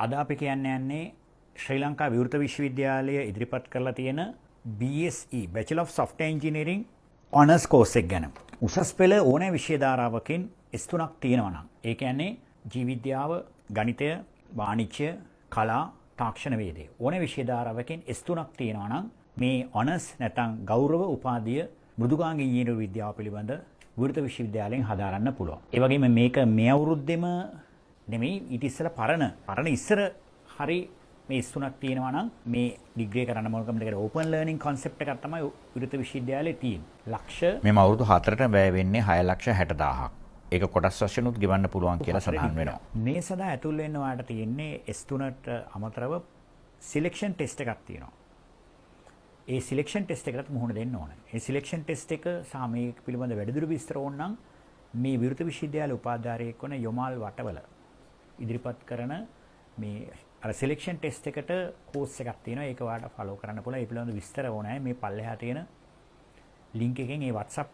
අද අපි යන්නේ ශ්‍රී ලංකා විවෘත විශ්වවිද්‍යාලය ඉදිරිපත් කරලා තියෙන BSE Bachelor of Software Engineering Honours course එක ගැන. උසස් පෙළ ඕනෑ විෂය ධාරාවකින් S3ක් තියෙනවා නම් ඒ කියන්නේ ජීව විද්‍යාව, ගණිතය, වාණිජ්‍ය, කලා, තාක්ෂණ වේදේ ඕනෑ විෂය ධාරාවකින් S3ක් තියෙනවා නම් මේ Honours නැත්නම් ගෞරව උපාධිය මෘදුකාංග ඉංජිනේරු විද්‍යාව පිළිබඳ විවෘත විශ්වවිද්‍යාලයෙන් හදාරන්න පුළුවන්. ඒ වගේම මේක මේ අවුරුද්දේම නෙමෙයි ඊට ඉස්සෙල්ලා පරණ ඉස්සර හරි මේ S3ක් තියෙනවා නම් මේ ඩිග්‍රී කරන්න මොකක්ද මේකට ඕපන් ලර්නින් concept එකක් තමයි විවෘත විශ්වවිද්‍යාලයේ තියෙන්නේ. ලක්ෂ මේ අවුරුදු 4ට වැය වෙන්නේ 6,60,000ක්. ඒක කොටස් වශයෙන්ුත් ගෙවන්න පුළුවන් කියලා සඳහන් වෙනවා. මේ සඳහා ඇතුල් වෙන්න ඔයාලට තියෙන්නේ S3ට අමතරව සිලෙක්ෂන් ටෙස්ට් එකක් තියෙනවා. ඒ සිලෙක්ෂන් ටෙස්ට් එකකට මුහුණ දෙන්න ඕනේ. ඒ සිලෙක්ෂන් ටෙස්ට් එක සහ මේ පිළිබඳ වැඩිදුර විස්තර ඕන නම් මේ විවෘත විශ්වවිද්‍යාල උපාධාරයෙක් වන යොමාල් වටවල ඉදිරිපත් කරන මේ අර සිලෙක්ෂන් ටෙස්ට් එකට කෝස් එකක් තියෙනවා. ඒක ඔයාලට ෆලෝ කරන්න පුළුවන්. ඒ පිළිබඳ විස්තර ඕනේ මේ පල්ලෙහා තියෙන ලින්ක් එකෙන් ඒ WhatsApp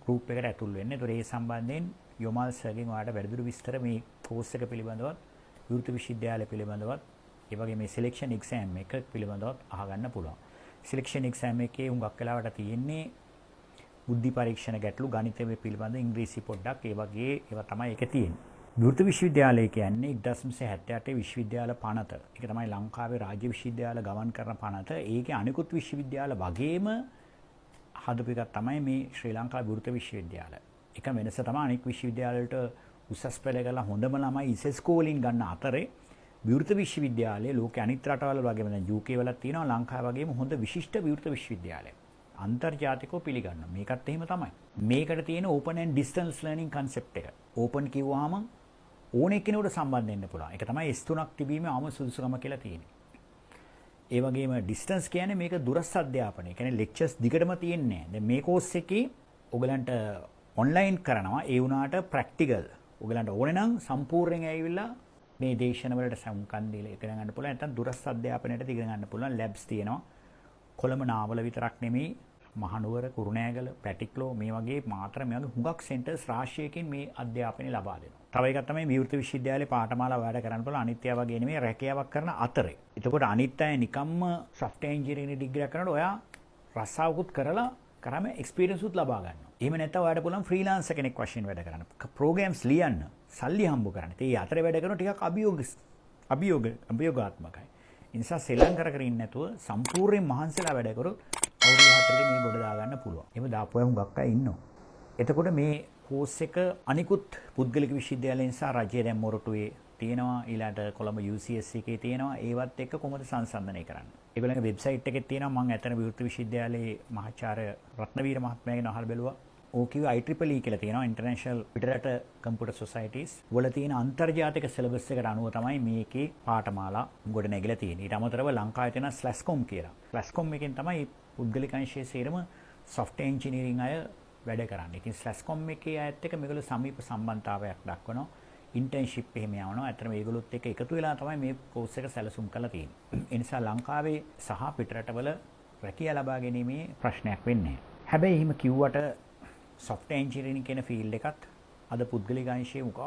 group එකට ඇතුල් වෙන්න. ඒතොර ඒ සම්බන්ධයෙන් යොමාල් සර්ගෙන් ඔයාලට වැඩිදුර විස්තර මේ කෝස් එක පිළිබඳවත් විවෘත විශ්වවිද්‍යාලය පිළිබඳවත් ඒ වගේ මේ සිලෙක්ෂන් එක්සෑම් එක පිළිබඳවත් අහගන්න පුළුවන්. සිලෙක්ෂන් එක්සෑම් එකේ හුඟක් වෙලාවට තියෙන්නේ බුද්ධි පරීක්ෂණ ගැටලු, ගණිතය පිළිබඳ ඉංග්‍රීසි පොඩ්ඩක් ඒ වගේ ඒවා තමයි ඒකේ තියෙන්නේ. විවෘත විශ්වවිද්‍යාලය කියන්නේ 1978 විශ්වවිද්‍යාල පනත. ඒක තමයි ලංකාවේ රාජ්‍ය විශ්වවිද්‍යාල ගමන් කරන පනත. ඒකේ අනිකුත් විශ්වවිද්‍යාල වගේම හදපු එකක් තමයි මේ ශ්‍රී ලංකා විවෘත විශ්වවිද්‍යාල. එක වෙනස තමයි අනික් විශ්වවිද්‍යාල වලට උසස් පෙළ කරලා හොඳම ළමයි ISSCO වලින් ගන්න අතරේ විවෘත විශ්වවිද්‍යාලයේ ලෝකේ අනිත් රටවල් වගේම දැන් UK වලත් තියෙනවා, ලංකාව වගේම හොඳ විශිෂ්ට විවෘත විශ්වවිද්‍යාලය. අන්තර්ජාතිකව පිළිගන්නවා. මේකත් එහෙම තමයි. මේකට තියෙන open and distance learning concept එක. open කිව්වහම ඕනෙ කෙනෙකුට සම්බන්ධ වෙන්න පුළුවන්. ඒක තමයි S3ක් තිබීමේ ආම සුදුසුකම කියලා තියෙන්නේ. ඒ වගේම distance කියන්නේ මේක දුරස් අධ්‍යාපනය. ඒ කියන්නේ lectures දිගටම තියෙන්නේ නැහැ. දැන් මේ course එකේ ඔයගලන්ට online කරනවා. ඒ වුණාට practical. ඔයගලන්ට ඕනේ නම් සම්පූර්ණයෙන් ඇවිල්ලා මේ දේශන වලට සම්කන් දීලා ඉගෙන ගන්න පුළුවන්. නැත්නම් දුරස් අධ්‍යාපනයට ඉගෙන ගන්න පුළුවන්. labs තියෙනවා. කොළඹ නාවල විතරක් නෙමෙයි, මහනුවර, කුරුණෑගල, පැටික්ලෝ මේ වගේ මාතර මේ වගේ හුඟක් සෙන්ටර්ස් රාශියකින් මේ අධ්‍යාපනය ලබා දෙනවා. තව එකක් තමයි විවෘත විශ්වවිද්‍යාලයේ පාඨමාලා වැඩ කරන්න පුළුවන්. අනිත් ඒවා වගේ නෙමෙයි, රැකියාවක් කරන අතරේ. එතකොට අනිත් අය නිකම්ම software engineering degree එකක් කරනකොට ඔයා රස්සාවකුත් කරලා කරාම experience උත් ලබා ගන්නවා. එහෙම නැත්නම් ඔයාලට පුළුවන් freelancer කෙනෙක් වශයෙන් වැඩ කරන්න. programs ලියන්න, සල්ලි හම්බ කරන්න. ඒ අතරේ වැඩ කරන ටිකක් අභියෝගාත්මකයි. ඒ නිසා සෙල්ලම් කර ඉන්න නැතුව සම්පූර්ණයෙන් මහන්සිලා වැඩ කරොත් අවුරුදු 4කට මේ ගොඩ දා ගන්න පුළුවන්. එහෙම දාපු අය හුඟක් අය ඉන්නවා. එතකොට මේ කෝස් එක අනිකුත් පුද්ගලික විශ්වවිද්‍යාලයන් සහ රජයේ දැන් මොරටුවේ තියෙනවා, ඊළාට කොළඹ UCS එකේ තියෙනවා. ඒවත් එක්ක කොහොමද සංසන්දනය කරන්නේ? ඒගොල්ලන්ගේ වෙබ්සයිට් එකේ තියෙනවා. මම ඇතන විවෘත විශ්වවිද්‍යාලයේ මහාචාර්ය රත්නවීර මහත්මයාගෙන් අහලා බැලුවා. OQE IEEE කියලා තියෙනවා, International පිටරට Computer Societies වල තියෙන අන්තර්ජාතික සිලබස් එකට අනුව තමයි මේකේ පාඨමාලා ගොඩ නැගිලා තියෙන්නේ. ඊට අමතරව ලංකාවේ තියෙන SLASCOM කියලා. SLASCOM එකෙන් තමයි පුද්ගලික අංශයේ සේරම software engineering අය වැඩ කරන්නේ. ඉතින් SLASCOM එකේ අයත් එක්ක මේගොල්ලෝ සමීප සම්බන්ධතාවයක් දක්වනවා. ඉන්ටර්න්ෂිප් එහෙම යවනවා. අතන මේගොල්ලොත් එක්ක එකතු වෙලා තමයි මේ කෝස් එක සැලසුම් කරලා තියෙන්නේ. ඒ නිසා ලංකාවේ සහ පිටරටවල රැකියාව ලබා ගැනීමේ ප්‍රශ්නයක් වෙන්නේ නැහැ. හැබැයි එහෙම කිව්වට software engineering කියන field එකත් අද පුද්ගලික අංශයේ උගක්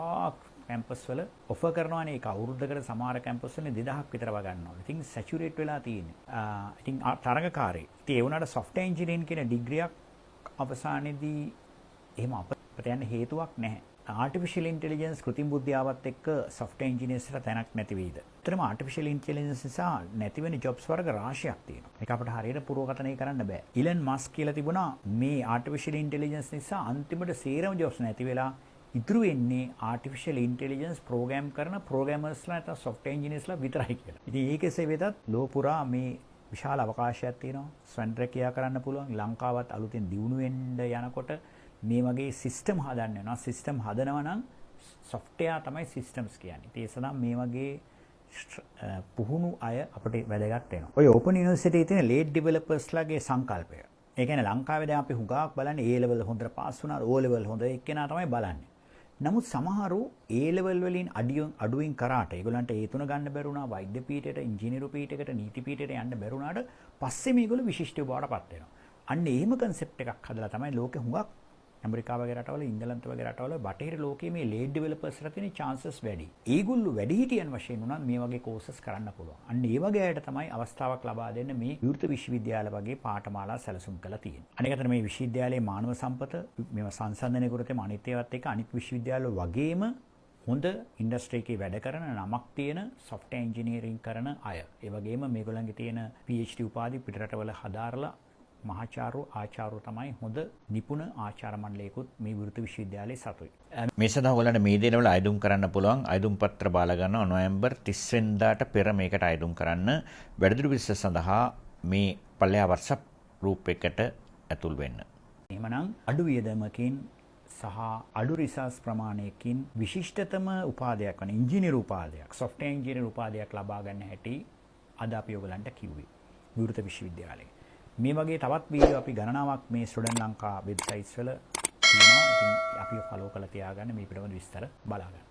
කැම්පස් වල ඔෆර් කරනවානේ. ඒක අවුරුද්දකට සමහර කැම්පස් වල 2000ක් විතර වගන්නවා. ඉතින් සැචුරේට් වෙලා තියෙන්නේ. ඉතින් තරඟකාරී. ඉතින් ඒ වුණාට software engineering කියන ඩිග්‍රියක් අවසානයේදී එහෙම අපිට යන්න හේතුවක් නැහැ. artificial intelligence කෘත්‍රිම බුද්ධියාවත් එක්ක software engineersලා තැනක් නැති වෙයිද? ඇත්තටම artificial intelligence නිසා නැති වෙන jobs වර්ග රාශියක් තියෙනවා. ඒක අපිට හරියට පුරවකථනය කරන්න බෑ. Elon Musk කියලා තිබුණා මේ artificial intelligence නිසා අන්තිමට සේරම jobs නැති වෙලා ඉතුරු වෙන්නේ artificial intelligence program කරන programmersලා නැත්නම් software engineersලා විතරයි කියලා. ඉතින් ඒකෙසේ වෙතත් ලෝක පුරා මේ විශාල අවකාශයක් තියෙනවා. ස්වයං රැකියාව කරන්න පුළුවන්. ලංකාවත් අලුතෙන් දියුණු වෙන්න යනකොට මේ වගේ සිස්ටම් හදන්න වෙනවා. සිස්ටම් හදනවා නම් software තමයි systems කියන්නේ. ඒ නිසා මේ වගේ පුහුණු අය අපිට වැදගත් වෙනවා. ඔය Open University එකේ තියෙන late developers ලාගේ සංකල්පය. ඒ කියන්නේ ලංකාවේ දැන් අපි හුඟක් බලන්නේ A level හොඳට පාස් වුණා, O level හොඳ එක්කෙනා තමයි බලන්නේ. නමුත් සමහරු A level වලින් අඩුවෙන් කරාට ඒගොල්ලන්ට ඒ තුන ගන්න බැරුණා, වෛද්‍ය පීඨයට, ඉංජිනේරු පීඨයකට, නීති පීඨයට යන්න බැරුණාට පස්සේ මේගොල්ලෝ විශිෂ්ට බවට පත් වෙනවා. අන්න එහෙම concept එකක් හදලා තමයි ලෝකෙ හුඟක් ඇමරිකාව වගේ රටවල ඉංගලන්ත වගේ රටවල බටහිර ලෝකයේ මේ ලේඩ් ඩෙවලොපර්ස්ලා තියෙන chances වැඩි. ඒගොල්ලෝ වැඩිහිටියන් වශයෙන් උනත් මේ වගේ courses කරන්න පුළුවන්. අන්න ඒ වගේ අයට තමයි අවස්ථාවක් ලබා දෙන්න මේ විවෘත විශ්වවිද්‍යාල වගේ පාඨමාලා සැලසුම් කරලා තියෙන්නේ. අනික අතට මේ විශ්වවිද්‍යාලයේ මානව සම්පත මේවා සංසන්දනය කරොත් අනිත් ඒවාත් එක්ක අනිත් විශ්වවිද්‍යාල වගේම හොඳ ඉන්ඩස්ට්‍රි එකේ වැඩ කරන නමක් තියෙන software engineering කරන අය. ඒ වගේම මේගොල්ලන්ගේ තියෙන PhD උපාධි පිටරටවල හදාarලා මහාචාර්ය ආචාර්ය තමයි හොඳ නිපුණ ආචාර්ය මණ්ඩලයකුත් මේ විවෘත විශ්වවිද්‍යාලයේ සතුයි. මේ සඳහා ඔයගලන්ට මේ දිනවල අයදුම් කරන්න පුළුවන්. අයදුම් පත්‍ර බාලා ගන්නවා නොවැම්බර් 30 වෙනිදාට පෙර මේකට අයදුම් කරන්න. වැඩිදුර විස්තර සඳහා මේ පල්ලෙහා WhatsApp group එකට ඇතුල් වෙන්න. එහෙමනම් අඩු වියදමකින් සහ අඩු රිසර්ච් ප්‍රමාණයකින් විශිෂ්ටතම උපාධියක් වන ඉංජිනේරු උපාධියක් software engineer උපාධියක් ලබා ගන්න හැටි අද අපි ඔයගලන්ට කිව්වේ විවෘත විශ්වවිද්‍යාලයේ. මේ වගේ තවත් වීඩියෝ අපි ගණනාවක් මේ ස්ටුඩන්ට් ලංකා වෙබ්සයිට්ස් වල තියෙනවා. ඉතින් අපි ෆලෝ කරලා තියාගන්න මේ පිටවෙන විස්තර බලා ගන්න.